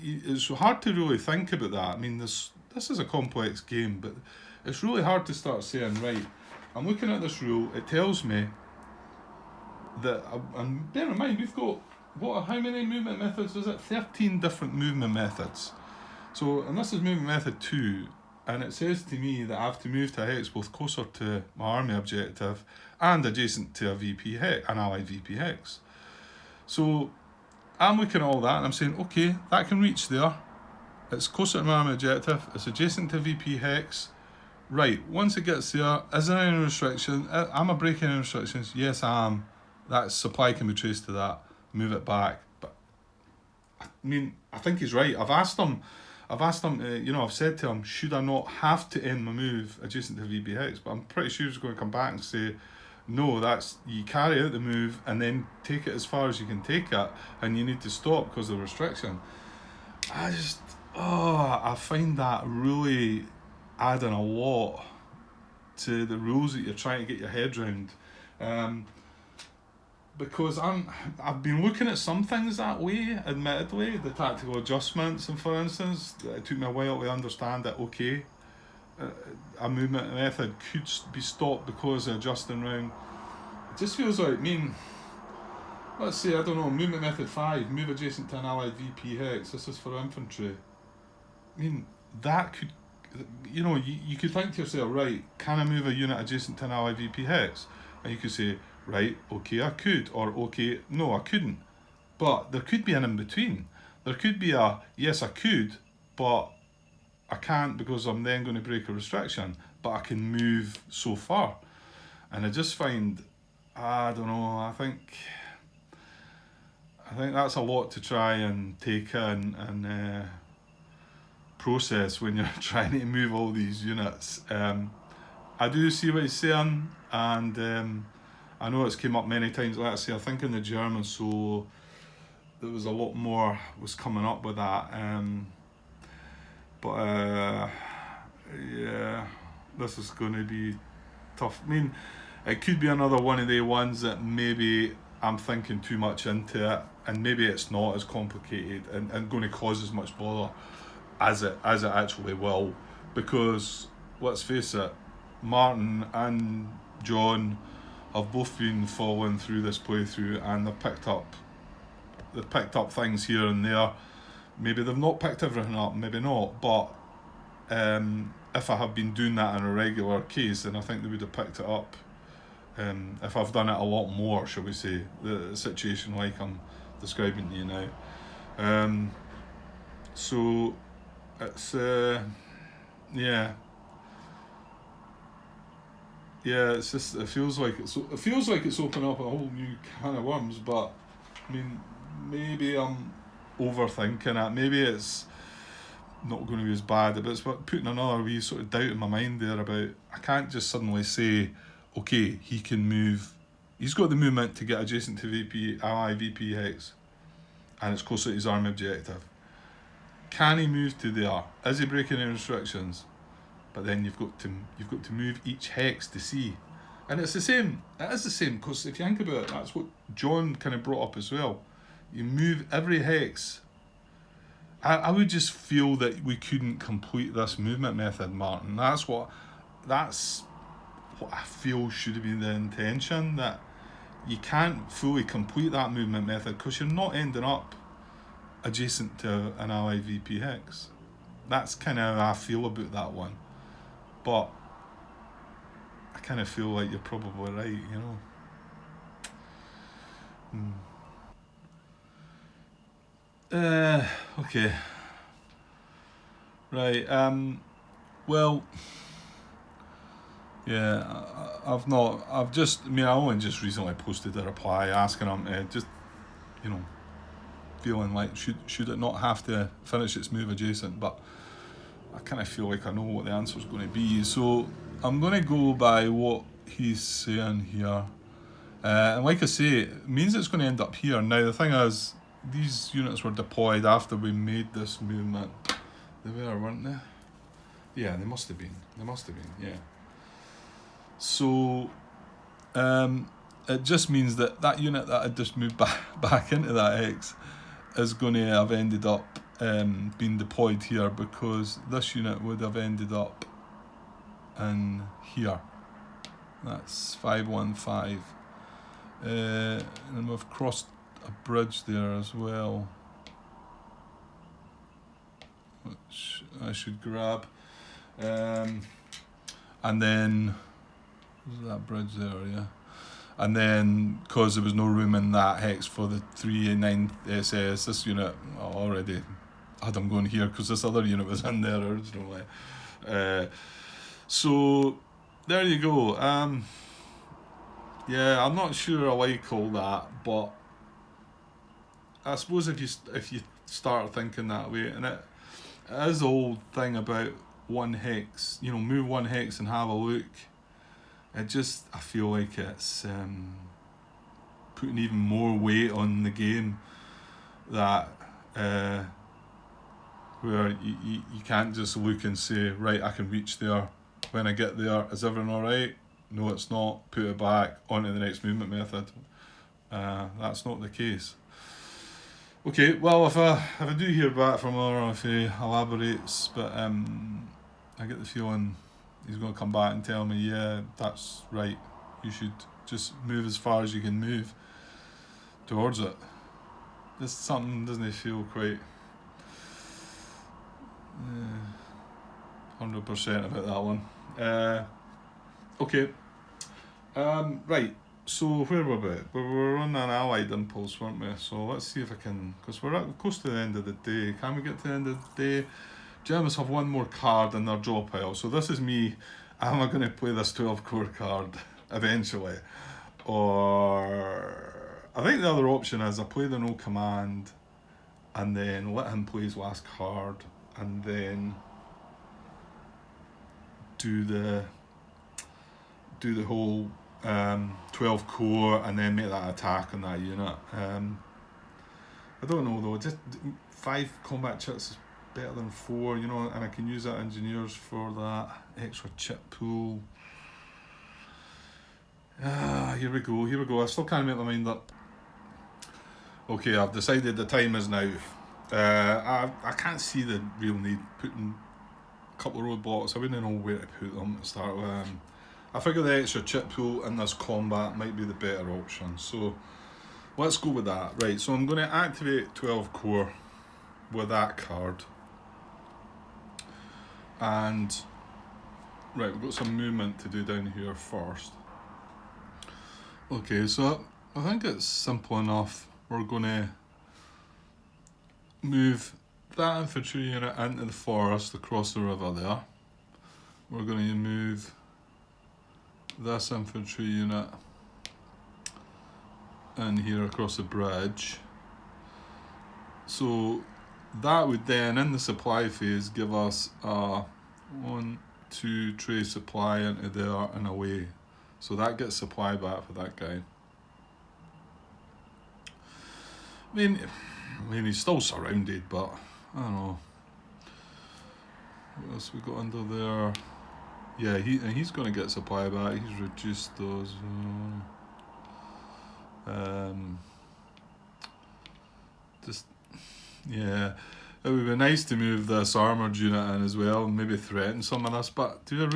It's hard to really think about that. I mean, this is a complex game, but it's really hard to start saying, right, I'm looking at this rule, it tells me that, and bear in mind, we've got, how many movement methods is it? 13 different movement methods. So, and this is movement method 2, and it says to me that I have to move to a hex both closer to my army objective and adjacent to a VP hex, an allied VP hex. So I'm looking at all that and I'm saying, okay, that can reach there. It's closer to my army objective, it's adjacent to VP hex. Right, once it gets there, is there any restriction? Am I breaking any restrictions? Yes, I am. That supply can be traced to that. Move it back. But I mean, I think he's right. I've asked him, I've said to him, should I not have to end my move adjacent to VP hex? But I'm pretty sure he's going to come back and say, no, that's, you carry out the move and then take it as far as you can take it, and you need to stop because of restriction. I just, I find that really adding a lot to the rules that you're trying to get your head around. Um, because I've been looking at some things that way, admittedly, the tactical adjustments, and for instance, it took me a while to understand that, okay, uh, a movement method could be stopped because of adjusting round. It just feels like, I mean, let's say, I don't know, movement method 5, move adjacent to an allied VP hex, this is for infantry. I mean, that could, you could think to yourself, right, can I move a unit adjacent to an allied VP hex? And you could say, right, okay, I could, or okay, no, I couldn't. But there could be an in between. There could be a, yes, I could, but I can't because I'm then going to break a restriction, but I can move so far. And I just find, I don't know, I think that's a lot to try and take in and process when you're trying to move all these units. I do see what he's saying, and I know it's came up many times. Like I say, I think in the German solo there was a lot more was coming up with that. But yeah, this is going to be tough. I mean, it could be another one of the ones that maybe I'm thinking too much into it, and maybe it's not as complicated and going to cause as much bother as it actually will, because let's face it, Martin and John have both been following through this playthrough, and they've picked up things here and there. Maybe they've not picked everything up, maybe not, but if I have been doing that in a regular case, then I think they would have picked it up. If I've done it a lot more, shall we say, the situation like I'm describing to you now. So it's yeah, it's just, it feels like it's opened up a whole new can of worms. But I mean, maybe I'm overthinking it. Maybe it's not going to be as bad, but it's putting another wee sort of doubt in my mind there about, I can't just suddenly say, okay, he can move. He's got the movement to get adjacent to VP hex, and it's closer to his army objective. Can he move to there? Is he breaking any restrictions? But then you've got to move each hex to see, and it's the same. It is the same, because if you think about it, that's what John kind of brought up as well. You move every hex. I would just feel that we couldn't complete this movement method, Martin. That's what I feel should have been the intention. That you can't fully complete that movement method because you're not ending up adjacent to an allied VP hex. That's kind of how I feel about that one. But I kind of feel like you're probably right. Okay. Right. Well, yeah. I've not. I've just. I mean, I only just recently posted a reply asking him to just, you know, feeling like should it not have to finish its move adjacent, but I kind of feel like I know what the answer is going to be. So I'm going to go by what he's saying here. And like I say, it means it's going to end up here. Now, the thing is, these units were deployed after we made this movement. They were, weren't they? Yeah, they must have been. Yeah. So, it just means that unit that had just moved back into that X is going to have ended up being deployed here, because this unit would have ended up in here. That's 515. And we've crossed a bridge there as well, which I should grab. And then, there's that bridge there, yeah. And then, because there was no room in that hex for the 3A9 SS, this unit already had them going here because this other unit was in there originally. So, there you go. Yeah, I'm not sure I like all that, but I suppose if you start thinking that way, and it is the old thing about one hex, move one hex and have a look. I feel like it's putting even more weight on the game that where you can't just look and say, right, I can reach there. When I get there, is everything alright? No, it's not. Put it back onto the next movement method. That's not the case. Okay, well, if I do hear back from her, if he elaborates, but I get the feeling he's going to come back and tell me, yeah, that's right, you should just move as far as you can move towards it. There's something, doesn't it feel quite 100% about that one. Okay. Right. So where were we? We were on an allied impulse, weren't we? So let's see if I can, because we're close to the end of the day. Can we get to the end of the day? Germans have one more card in their draw pile. So this is me. Am I going to play this 12 core card eventually? Or I think the other option is I play the no command and then let him play his last card and then do the whole 12 core and then make that attack on that unit. I don't know though, just 5 combat chips is better than 4, you know, and I can use that engineers for that extra chip pool. Here we go. I still can't make my mind up. Okay, I've decided the time is now. I can't see the real need putting a couple of roadblocks. I wouldn't know where to put them to start with. I figure the extra chip pool in this combat might be the better option. So let's go with that. Right, so I'm going to activate 12 core with that card. And right, we've got some movement to do down here first. Okay, so I think it's simple enough. We're going to move that infantry unit into the forest across the river there. We're going to move this infantry unit in here across the bridge. So that would then, in the supply phase, give us a 1-2 tray supply into there and away. So that gets supply back for that guy. I mean he's still surrounded, but I don't know. What else we got under there? Yeah, he's going to get supply back. He's reduced those. Yeah, it would be nice to move this armoured unit in as well and maybe threaten some of this, but do I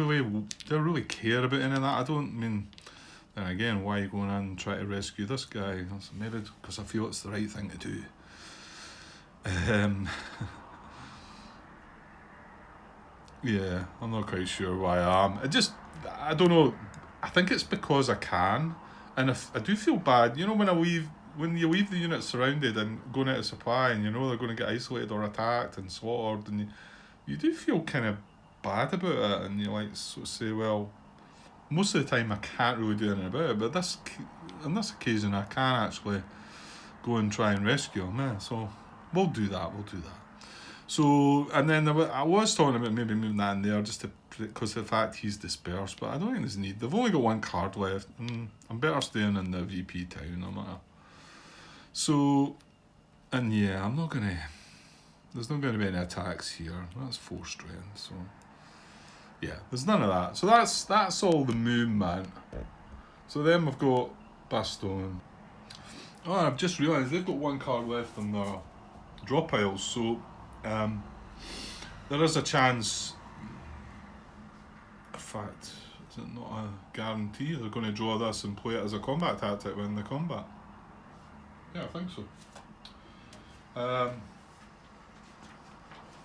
really care about any of that? I don't mean, then again, why are you going in and try to rescue this guy? Maybe because I feel it's the right thing to do. Yeah, I'm not quite sure why I am. I don't know. I think it's because I can, and if I do feel bad, you know, when you leave the unit surrounded and going out of supply, and you know they're going to get isolated or attacked and slaughtered, and you do feel kind of bad about it, and you like sort of say, well, most of the time I can't really do anything about it, but on this occasion I can actually go and try and rescue him. Yeah, so we'll do that. So, and then I was talking about maybe moving that in there just because of the fact he's dispersed, but I don't think there's need. They've only got one card left. I'm better staying in the VP town, no matter. So, and yeah, there's not going to be any attacks here. That's 4 strength, so yeah, there's none of that. So that's all the movement. So then we've got Bastogne. Oh, I've just realised they've got 1 card left on their draw piles, so there is a chance. In fact, is it not a guarantee they're going to draw this and play it as a combat tactic when the combat? Yeah, I think so.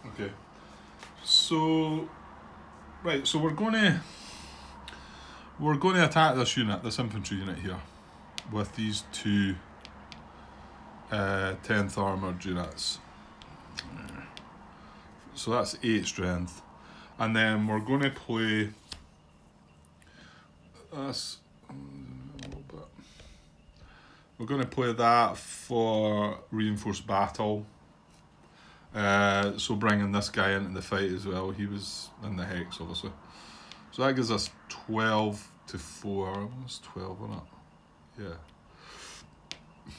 Okay. So, right. So we're going to attack this infantry unit here, with these 2 10th armoured units. So that's 8 strength, and then we're going to play this. We're going to play that for reinforced battle. So bringing this guy into the fight as well. He was in the hex, obviously. So that gives us 12 to 4. Almost 12 on it. Yeah.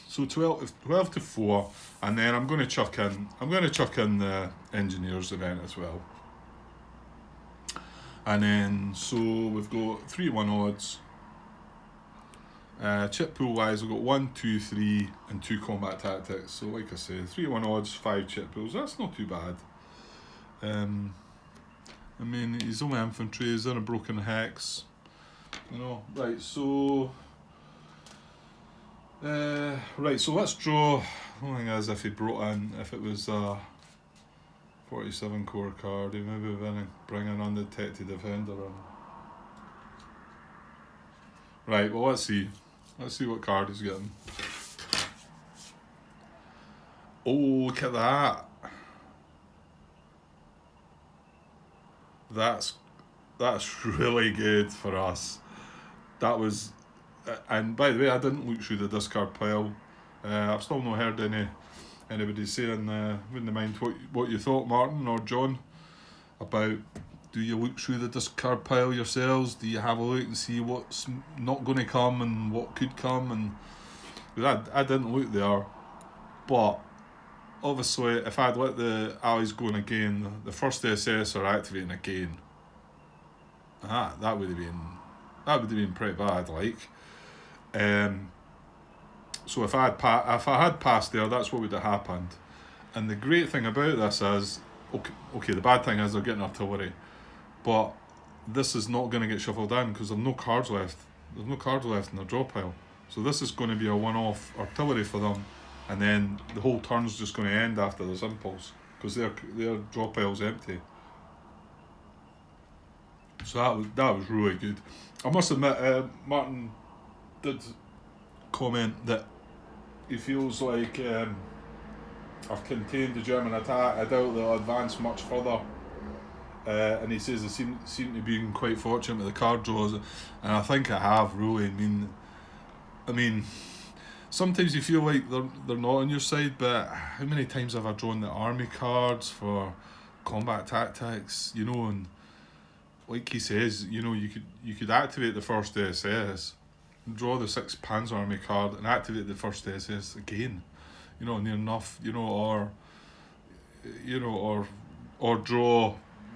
So 12 to 4, and then I'm going to chuck in the engineers event as well. And then so we've got 3-1 odds. Chip pool wise, we've got 1, 2, 3, and 2 combat tactics. So like I say, 3-1 odds, 5 chip pools. That's not too bad. I mean, he's only infantry. He's in a broken hex. Right. So. Right, so let's draw. The only thing is, if he brought in, if it was a 47 core card, he maybe bring an undetected defender in. Right, well, let's see. Let's see what card he's getting. Oh, look at that. That's really good for us. That was. And by the way, I didn't look through the discard pile. I've still not heard anybody saying, wouldn't mind what you thought, Martin or John, about, do you look through the discard pile yourselves? Do you have a look and see what's not going to come and what could come? And I didn't look there, but obviously if I'd let the allies go in again, the first SS are activating again. That would have been pretty bad, like. So if I had passed there, that's what would have happened. And the great thing about this is, okay, the bad thing is they're getting artillery, but this is not going to get shuffled in because there's no cards left. There's no cards left in their draw pile. So this is going to be a one-off artillery for them, and then the whole turn's just going to end after this impulse because their draw pile's empty. So that was really good. I must admit, Martin did comment that he feels like I've contained the German attack. I doubt they'll advance much further. And he says they seem to be quite fortunate with the card draws, and I think I have really. I mean, sometimes you feel like they're not on your side, but how many times have I drawn the army cards for combat tactics? And like he says, you could activate the first SS, draw the 6 Panzer Army card, and activate the first SS again. Near enough. Or draw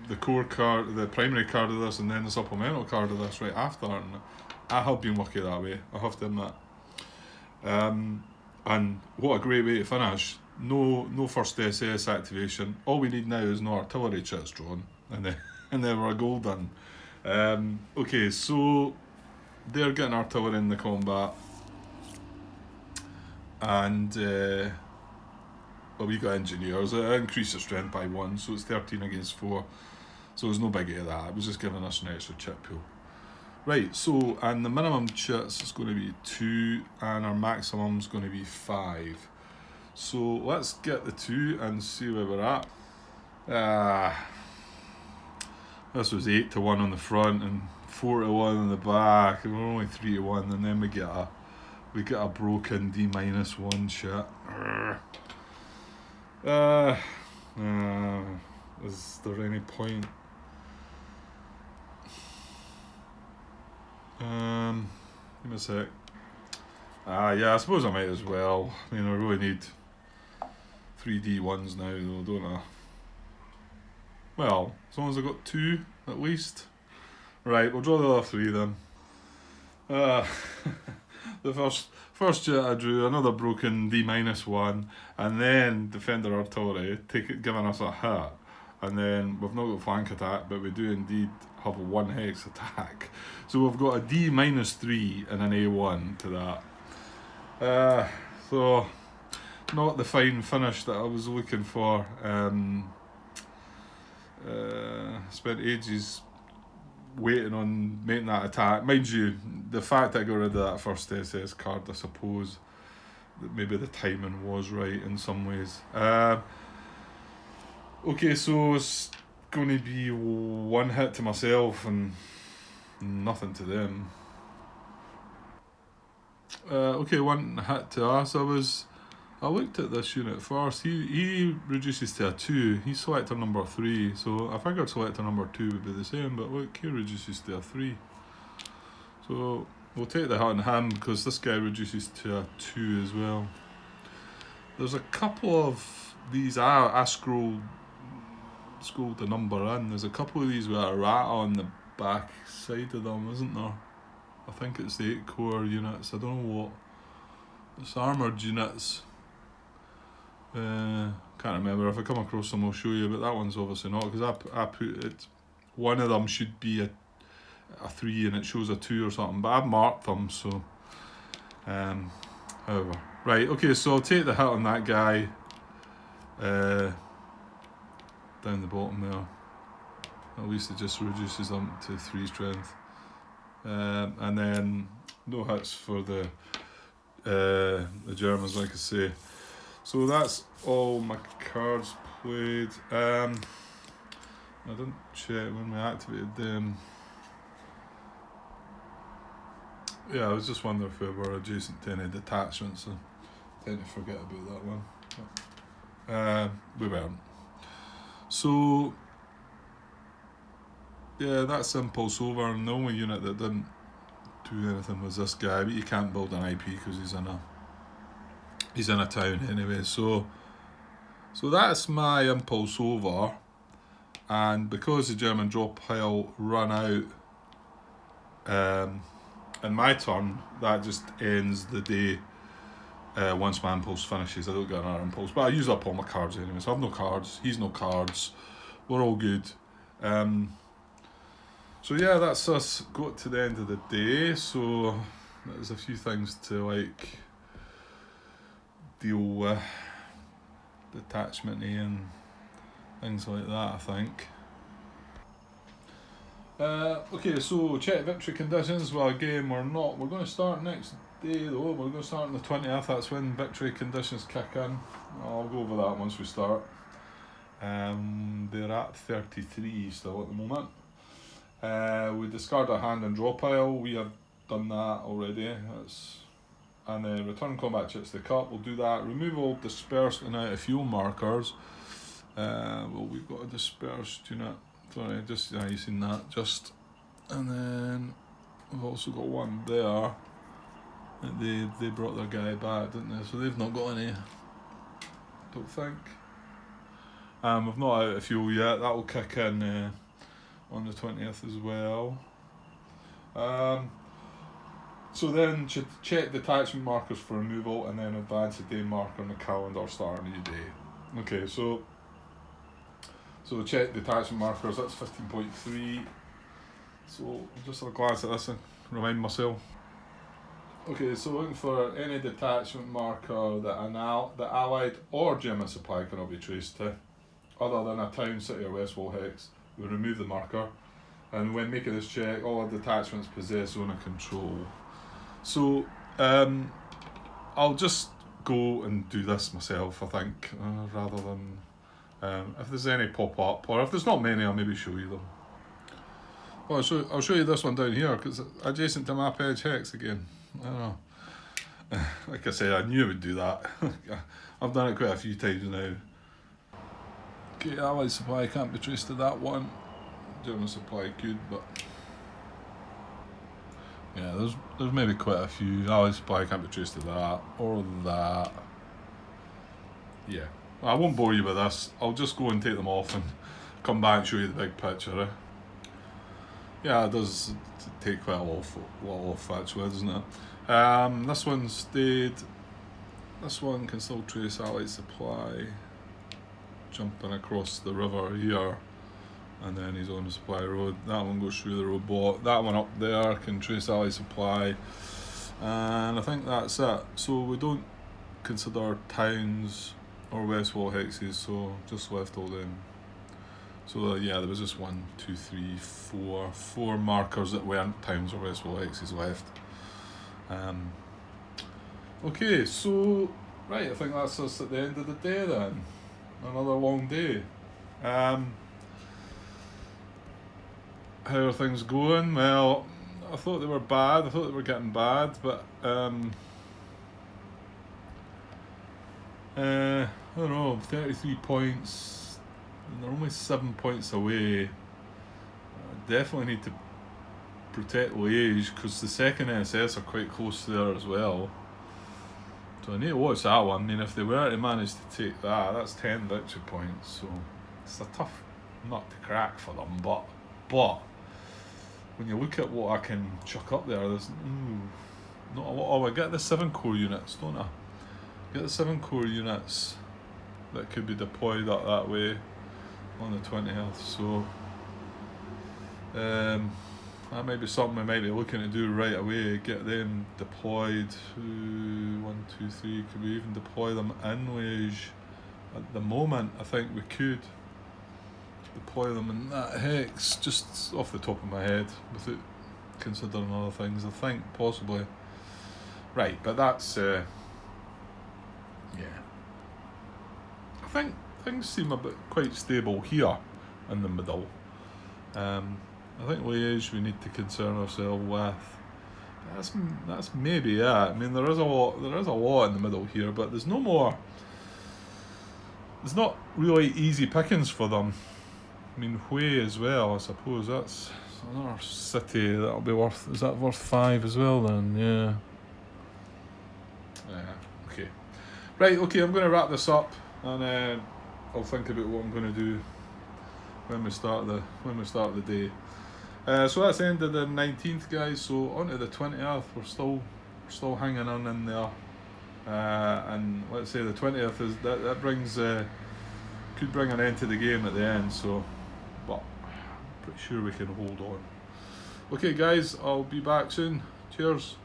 the core card, the primary card of this, and then the supplemental card of this right after. And I have been lucky that way, I have to admit. And what a great way to finish. No first SS activation. All we need now is no artillery chits drawn, and then we're golden. Okay, so they're getting artillery in the combat, and we got engineers. It increased the strength by 1, so it's 13 against 4. So there's no biggie of that. It was just giving us an extra chip pool. Right, so, and the minimum chits is going to be 2, and our maximum is going to be 5. So let's get the 2 and see where we're at. This was 8-1 on the front and 4-1 on the back, and we're only 3-1, and then we get a broken D-1 shit. Is there any point? Give me a sec. Yeah, I suppose I might as well. I mean, I really need 3 D1s now, though, don't I? Well, as long as I got 2 at least. Right, we'll draw the other 3 then. The first jet I drew, another broken D-1, and then Defender Artillery, giving us a hit. And then we've not got flank attack, but we do indeed have a 1 hex attack. So we've got a D-3 and an A1 to that. So not the fine finish that I was looking for. Spent ages waiting on making that attack. Mind you, the fact I got rid of that first SS card, I suppose that maybe the timing was right in some ways. Okay, so it's going to be 1 hit to myself and nothing to them. Okay, 1 hit to us. I looked at this unit first. He reduces to a 2. He's selector number 3. So I figured selector number 2 would be the same, but look, he reduces to a 3. So we'll take the hit on him because this guy reduces to a 2 as well. There's a couple of these. I scrolled the number in. There's a couple of these with a rat on the back side of them, isn't there? I think it's the 8 core units. I don't know what. It's armoured units. Can't remember. If I come across them, I'll show you. But that one's obviously not, because I put it. One of them should be a 3 and it shows a 2 or something. But I've marked them, so. However, right. Okay, so I'll take the hit on that guy. Down the bottom there. At least it just reduces them to 3 strength. And then no hits for the Germans, like I say. So that's all my cards played. I didn't check when we activated them. Yeah, I was just wondering if we were adjacent to any detachments. I tend to forget about that one. We weren't. So yeah, that's impulse over, and the only unit that didn't do anything was this guy, but you can't build an IP because he's in a town anyway. So that's my impulse over, and because the German drop pile run out in my turn, that just ends the day. Once my impulse finishes, I don't get another impulse, but I use up all my cards anyway, so I have no cards, he's no cards, we're all good. So yeah, that's us got to the end of the day. So there's a few things to like deal with, detachment and things like that, I think. Okay, so check victory conditions. Well, again, we're going to start next day though. We're going to start on the 20th. That's when victory conditions kick in. I'll go over that once we start. They're at 33 still at the moment. We discard a hand and draw pile. We have done that already. And then return combat chips to the cup. We'll do that. Removal dispersed and out of fuel markers. Well, we've got a dispersed unit. Sorry, you've seen that. And then we've also got one there. They brought their guy back, didn't they? So they've not got any. Don't think. We've not out of fuel yet. That will kick in on the 20th as well. So then check detachment markers for removal, and then advance a day marker on the calendar, start a new day. Okay, so check detachment markers. That's 15.3. So just have a glance at this and remind myself. Okay, so looking for any detachment marker that the Allied or German supply cannot be traced to, other than a town, city or West Wall hex. We remove the marker, and when making this check, all our detachments possess zone of control. So I'll just go and do this myself, I think, rather than if there's any pop up, or if there's not many, I'll maybe show you them. Well, I'll show you this one down here because it's adjacent to map edge hex again. I don't know. Like I said, I knew I would do that. I've done it quite a few times now. Okay, Allied supply can't be traced to that one. German supply could, but yeah, there's maybe quite a few. Allied supply can't be traced to that or that. Yeah, I won't bore you with this. I'll just go and take them off and come back and show you the big picture. Yeah, it does take quite a lot off actually, doesn't it? This one stayed. This one can still trace Allied supply jumping across the river here, and then he's on the supply road. That one goes through the robot. That one up there can trace Allied supply, and I think that's it. So we don't consider towns or West Wall hexes, so just left all them. So yeah, there was just 1, 2, 3, 4 markers that weren't towns or West Wall hexes left. Okay, so right, I think that's us at the end of the day then. Another long day. How are things going? Well, I thought they were bad. I thought they were getting bad, but I don't know, 33 points, and they're only 7 points away. I definitely need to protect Liège, because the second SS are quite close there as well. So I need to watch that one. I mean, if they were to manage to take that, that's 10 victory points. So it's a tough nut to crack for them. But when you look at what I can chuck up there, there's not a lot. Oh, I get the 7 core units, don't I? Get the 7 core units that could be deployed up that way on the 20th. So that might be something we might be looking to do right away. Get them deployed. 1, 2, 3. Could we even deploy them in Liège? At the moment, I think we could deploy them in that hex, just off the top of my head, without considering other things. I think possibly. Right, but that's yeah. I think things seem a bit quite stable here in the middle. I think Liège we need to concern ourselves with. That's maybe it. I mean, there is a lot in the middle here, but there's no more. There's not really easy pickings for them. I mean, Hue as well, I suppose that's another city that'll be worth. Is that worth 5 as well then? Yeah. Okay. Right. Okay. I'm going to wrap this up, and I'll think about what I'm going to do when we start the day. So that's the end of the 19th, guys. So on to the 20th. We're still hanging on in there, and let's say the 20th is that brings could bring an end to the game at the end. So, but I'm pretty sure we can hold on. Okay, guys, I'll be back soon. Cheers.